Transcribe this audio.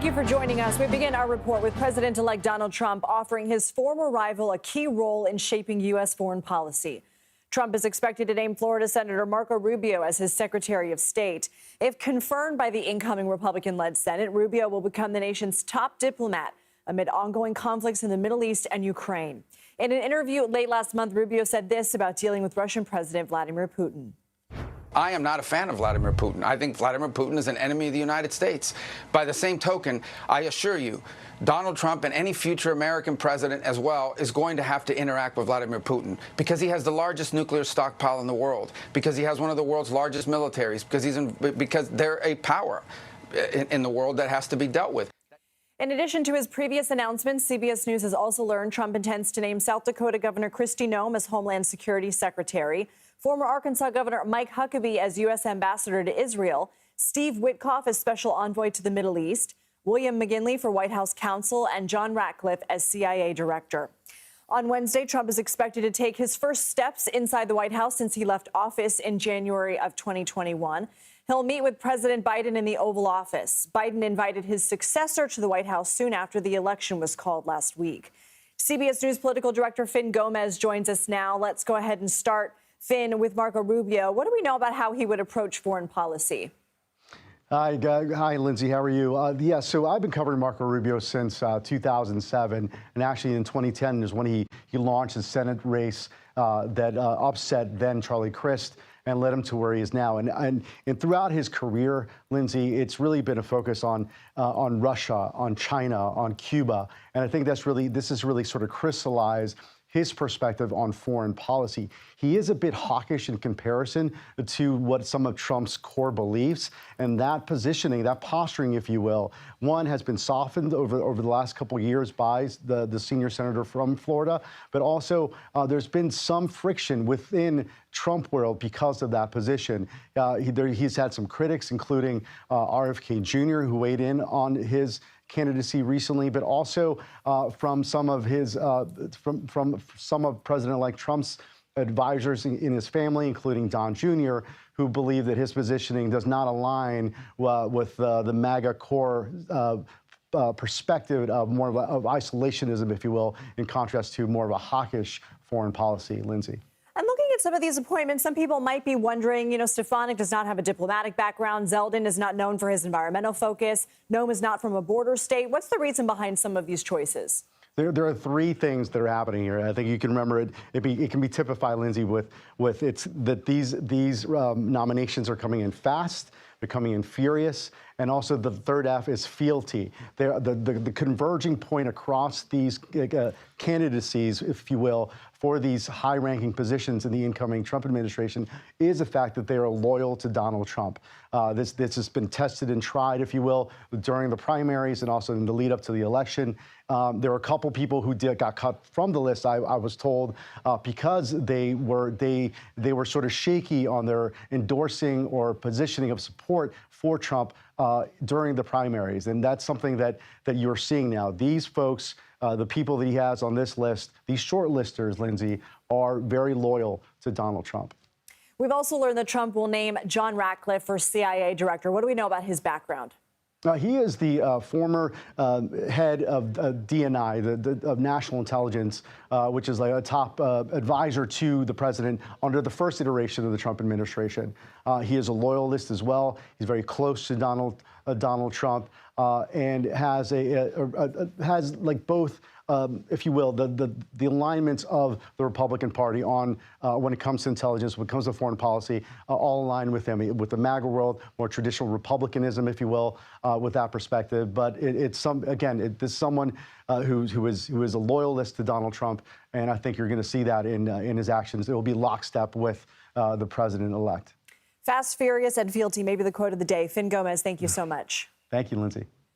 Thank you for joining us. We begin our report with President-elect Donald Trump offering his former rival a key role in shaping U.S. foreign policy. Trump is expected to name Florida Senator Marco Rubio as his Secretary of State. If confirmed by the incoming Republican-led Senate, Rubio will become the nation's top diplomat amid ongoing conflicts in the Middle East and Ukraine. In an interview late last month, Rubio said this about dealing with Russian President Vladimir Putin. I am not a fan of Vladimir Putin. I think Vladimir Putin is an enemy of the United States. By the same token, I assure you, Donald Trump and any future American president as well is going to have to interact with Vladimir Putin because he has the largest nuclear stockpile in the world, because he has one of the world's largest militaries, because they're a power in the world that has to be dealt with. In addition to his previous announcements, CBS News has also learned Trump intends to name South Dakota Governor Kristi Noem as Homeland Security Secretary, former Arkansas Governor Mike Huckabee as U.S. Ambassador to Israel, Steve Witkoff as Special Envoy to the Middle East, William McGinley for White House Counsel, and John Ratcliffe as CIA Director. On Wednesday, Trump is expected to take his first steps inside the White House since he left office in January of 2021. He'll meet with President Biden in the Oval Office. Biden invited his successor to the White House soon after the election was called last week. CBS News political director Fin Gomez joins us now. Let's go ahead and start, Fin, with Marco Rubio. What do we know about how he would approach foreign policy? Hi, Lindsay. How are you? So I've been covering Marco Rubio since 2007, and actually in 2010 is when he launched his Senate race that upset then Charlie Crist and led him to where he is now. And throughout his career, Lindsay, it's really been a focus on Russia, on China, on Cuba, and I think this has really sort of crystallized his perspective on foreign policy. He is a bit hawkish in comparison to what some of Trump's core beliefs, and that positioning, that posturing, if you will, one has been softened over the last couple of years by the senior senator from Florida, but also there's been some friction within Trump world because of that position. He's had some critics, including RFK Jr., who weighed in on his candidacy recently, but also from some of his from some of President-elect Trump's advisors in his family, including Don Jr., who believe that his positioning does not align with the MAGA core perspective of more of isolationism, if you will, in contrast to more of a hawkish foreign policy. Lindsay. And looking at some of these appointments, some people might be wondering, Stefanik does not have a diplomatic background. Zeldin is not known for his environmental focus. Noem is not from a border state. What's the reason behind some of these choices? There are three things that are happening here. I think you can remember it. It can be typified, Lindsay, with it's that these nominations are coming in fast. They're coming in furious. And also the third F is fealty. The converging point across these candidacies, if you will, for these high-ranking positions in the incoming Trump administration is the fact that they are loyal to Donald Trump. This has been tested and tried, if you will, during the primaries and also in the lead up to the election. There were a couple people who got cut from the list, I was told, because they were sort of shaky on their endorsing or positioning of support for Trump during the primaries. And that's something that you're seeing now. These folks, the people that he has on this list, these short listers, Lindsay, are very loyal to Donald Trump. We've also learned that Trump will name John Ratcliffe for CIA director. What do we know about his background? He is the former head of DNI, of National Intelligence, which is like a top advisor to the president under the first iteration of the Trump administration. He is a loyalist as well. He's very close to Donald Trump, and has like both. If you will, the alignments of the Republican Party on when it comes to intelligence, when it comes to foreign policy, all aligned with him. With the MAGA world, more traditional republicanism, if you will, with that perspective. But it's someone who is a loyalist to Donald Trump, and I think you're going to see that in his actions. It will be lockstep with the president-elect. Fast, furious, and fealty, maybe the quote of the day. Fin Gomez, thank you so much. Thank you, Lindsay.